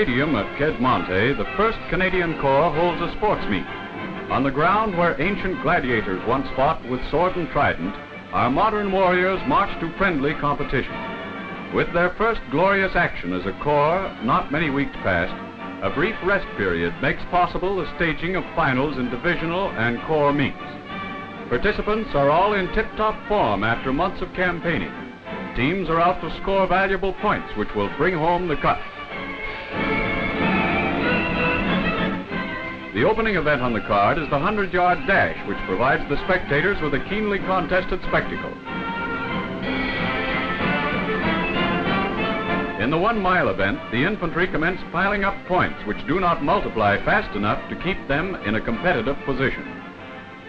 stadium at Piedmonte, the 1st Canadian Corps holds a sports meet. On the ground where ancient gladiators once fought with sword and trident, our modern warriors march to friendly competition. With their first glorious action as a corps, not many weeks past, a brief rest period makes possible the staging of finals in divisional and corps meets. Participants are all in tip-top form after months of campaigning. Teams are out to score valuable points which will bring home the cup. The opening event on the card is the 100-yard dash, which provides the spectators with a keenly contested spectacle. In the 1-mile event, the infantry commence piling up points which do not multiply fast enough to keep them in a competitive position.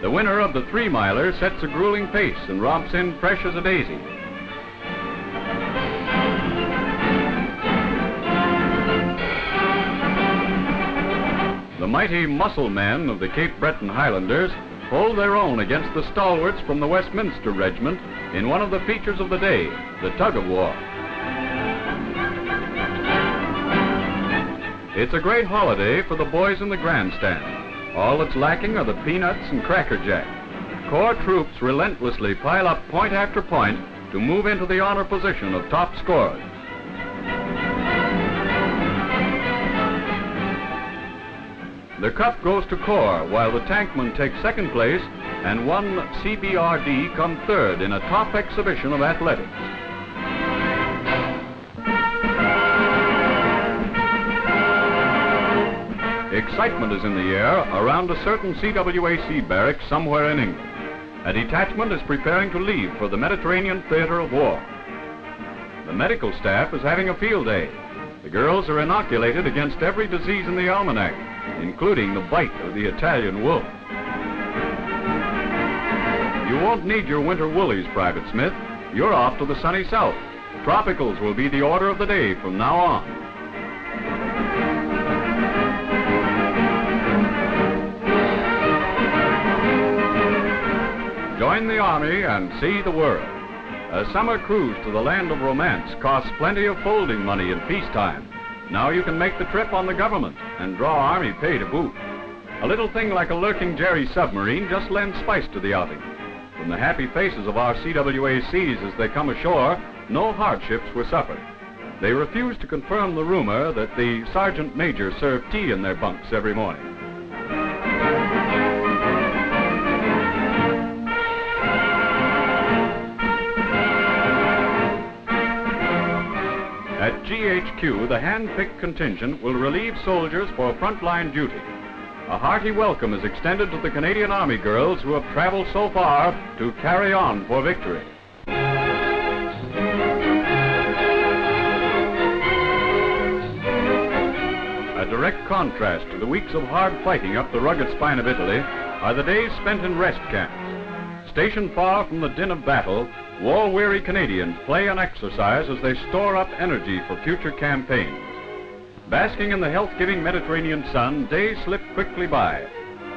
The winner of the 3-miler sets a grueling pace and romps in fresh as a daisy. The mighty muscle men of the Cape Breton Highlanders hold their own against the stalwarts from the Westminster Regiment in one of the features of the day, the tug-of-war. It's a great holiday for the boys in the grandstand. All that's lacking are the peanuts and Cracker Jack. Corps troops relentlessly pile up point after point to move into the honor position of top scorers. The cup goes to Corps, while the tankmen take second place and one CBRD come third in a top exhibition of athletics. Excitement is in the air around a certain CWAC barracks somewhere in England. A detachment is preparing to leave for the Mediterranean theater of war. The medical staff is having a field day. The girls are inoculated against every disease in the almanac, including the bite of the Italian wolf. You won't need your winter woolies, Private Smith. You're off to the sunny south. Tropicals will be the order of the day from now on. Join the Army and see the world. A summer cruise to the land of romance costs plenty of folding money in peacetime. Now you can make the trip on the government and draw Army pay to boot. A little thing like a lurking Jerry submarine just lends spice to the outing. From the happy faces of our CWACs as they come ashore, no hardships were suffered. They refused to confirm the rumor that the sergeant major served tea in their bunks every morning. At GHQ, the hand-picked contingent will relieve soldiers for frontline duty. A hearty welcome is extended to the Canadian Army girls who have traveled so far to carry on for victory. A direct contrast to the weeks of hard fighting up the rugged spine of Italy are the days spent in rest camps. Stationed far from the din of battle, war-weary Canadians play and exercise as they store up energy for future campaigns. Basking in the health-giving Mediterranean sun, days slip quickly by.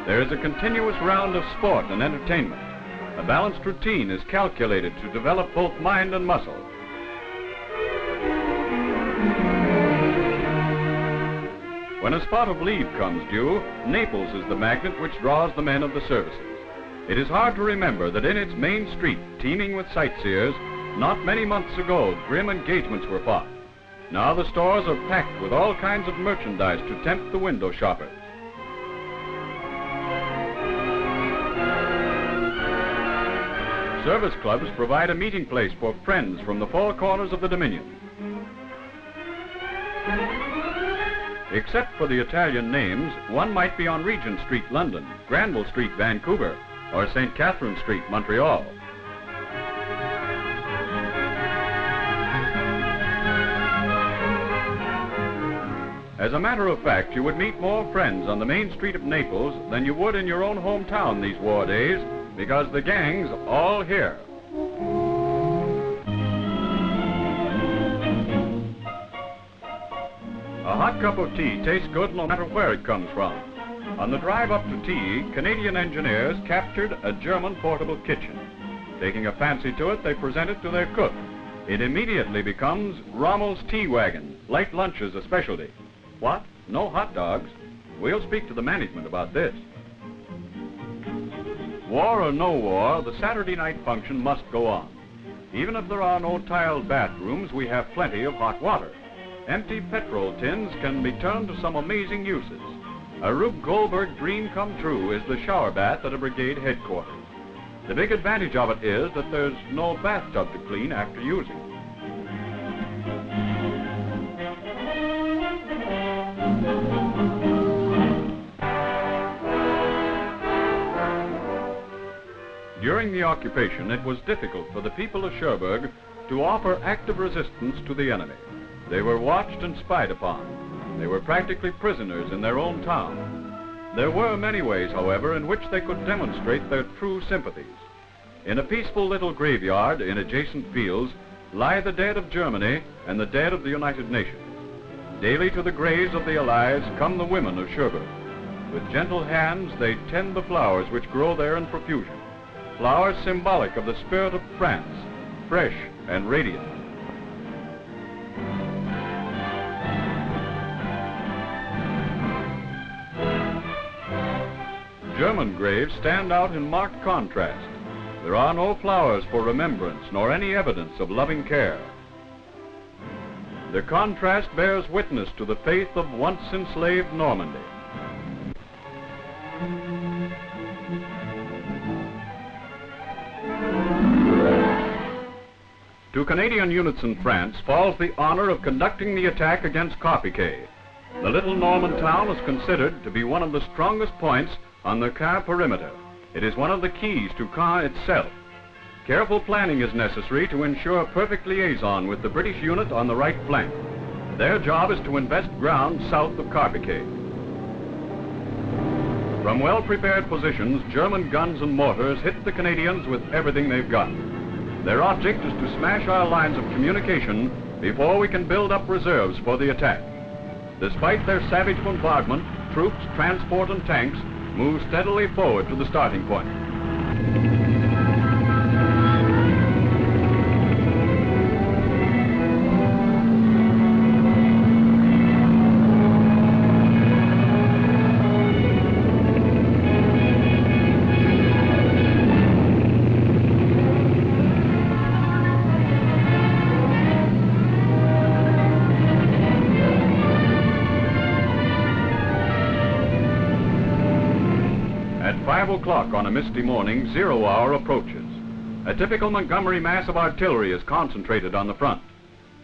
There is a continuous round of sport and entertainment. A balanced routine is calculated to develop both mind and muscle. When a spot of leave comes due, Naples is the magnet which draws the men of the services. It is hard to remember that in its main street, teeming with sightseers, not many months ago, grim engagements were fought. Now the stores are packed with all kinds of merchandise to tempt the window shoppers. Service clubs provide a meeting place for friends from the four corners of the Dominion. Except for the Italian names, one might be on Regent Street, London, Granville Street, Vancouver, or St. Catherine Street, Montreal. As a matter of fact, you would meet more friends on the main street of Naples than you would in your own hometown these war days, because the gang's all here. A hot cup of tea tastes good no matter where it comes from. On the drive up to tea, Canadian engineers captured a German portable kitchen. Taking a fancy to it, they present it to their cook. It immediately becomes Rommel's tea wagon, light lunches a specialty. What? No hot dogs? We'll speak to the management about this. War or no war, the Saturday night function must go on. Even if there are no tiled bathrooms, we have plenty of hot water. Empty petrol tins can be turned to some amazing uses. A Rube Goldberg dream come true is the shower bath at a brigade headquarters. The big advantage of it is that there's no bathtub to clean after using. During the occupation, it was difficult for the people of Cherbourg to offer active resistance to the enemy. They were watched and spied upon. They were practically prisoners in their own town. There were many ways, however, in which they could demonstrate their true sympathies. In a peaceful little graveyard in adjacent fields lie the dead of Germany and the dead of the United Nations. Daily to the graves of the Allies come the women of Cherbourg. With gentle hands, they tend the flowers which grow there in profusion. Flowers symbolic of the spirit of France, fresh and radiant. German graves stand out in marked contrast. There are no flowers for remembrance, nor any evidence of loving care. The contrast bears witness to the faith of once enslaved Normandy. To Canadian units in France falls the honor of conducting the attack against Carpiquet. The little Norman town is considered to be one of the strongest points on the Caen perimeter. It is one of the keys to Caen itself. Careful planning is necessary to ensure perfect liaison with the British unit on the right flank. Their job is to invest ground south of Carpiquet. From well-prepared positions, German guns and mortars hit the Canadians with everything they've got. Their object is to smash our lines of communication before we can build up reserves for the attack. Despite their savage bombardment, troops, transport, and tanks move steadily forward to the starting point. At 5 o'clock on a misty morning, 0 hour approaches. A typical Montgomery mass of artillery is concentrated on the front.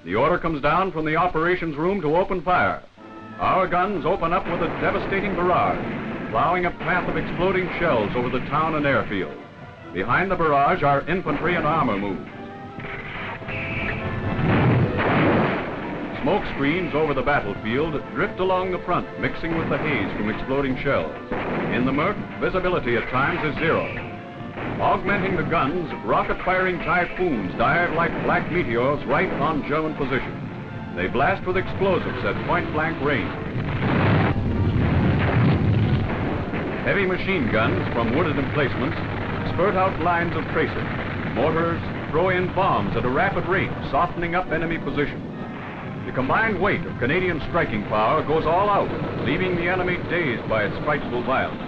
The order comes down from the operations room to open fire. Our guns open up with a devastating barrage, plowing a path of exploding shells over the town and airfield. Behind the barrage, our infantry and armor moves. Smoke screens over the battlefield drift along the front, mixing with the haze from exploding shells. In the murk, visibility at times is 0. Augmenting the guns, rocket-firing typhoons dive like black meteors right on German positions. They blast with explosives at point-blank range. Heavy machine guns from wooded emplacements spurt out lines of tracers. Mortars throw in bombs at a rapid rate, softening up enemy positions. The combined weight of Canadian striking power goes all out, leaving the enemy dazed by its frightful violence.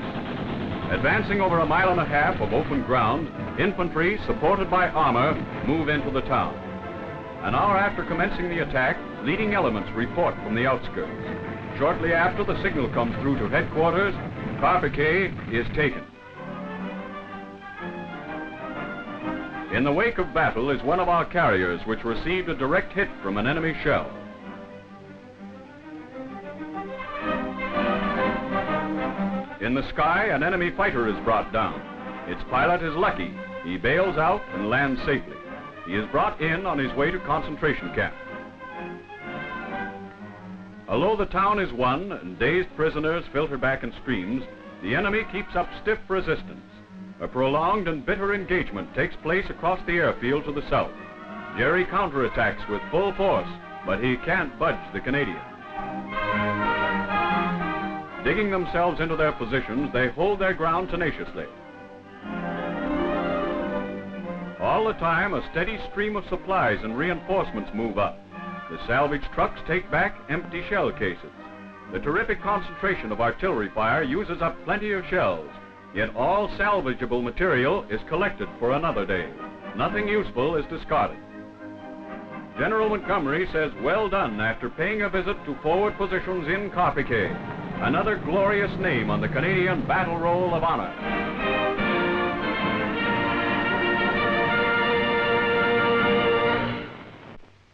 Advancing over 1.5 miles of open ground, infantry, supported by armor, move into the town. An hour after commencing the attack, leading elements report from the outskirts. Shortly after, the signal comes through to headquarters, Carpiquet is taken. In the wake of battle is one of our carriers, which received a direct hit from an enemy shell. In the sky, an enemy fighter is brought down. Its pilot is lucky. He bails out and lands safely. He is brought in on his way to concentration camp. Although the town is won and dazed prisoners filter back in streams, the enemy keeps up stiff resistance. A prolonged and bitter engagement takes place across the airfield to the south. Jerry counterattacks with full force, but he can't budge the Canadians. Digging themselves into their positions, they hold their ground tenaciously. All the time, a steady stream of supplies and reinforcements move up. The salvage trucks take back empty shell cases. The terrific concentration of artillery fire uses up plenty of shells, yet all salvageable material is collected for another day. Nothing useful is discarded. General Montgomery says well done after paying a visit to forward positions in Carpiquet, another glorious name on the Canadian battle roll of honor.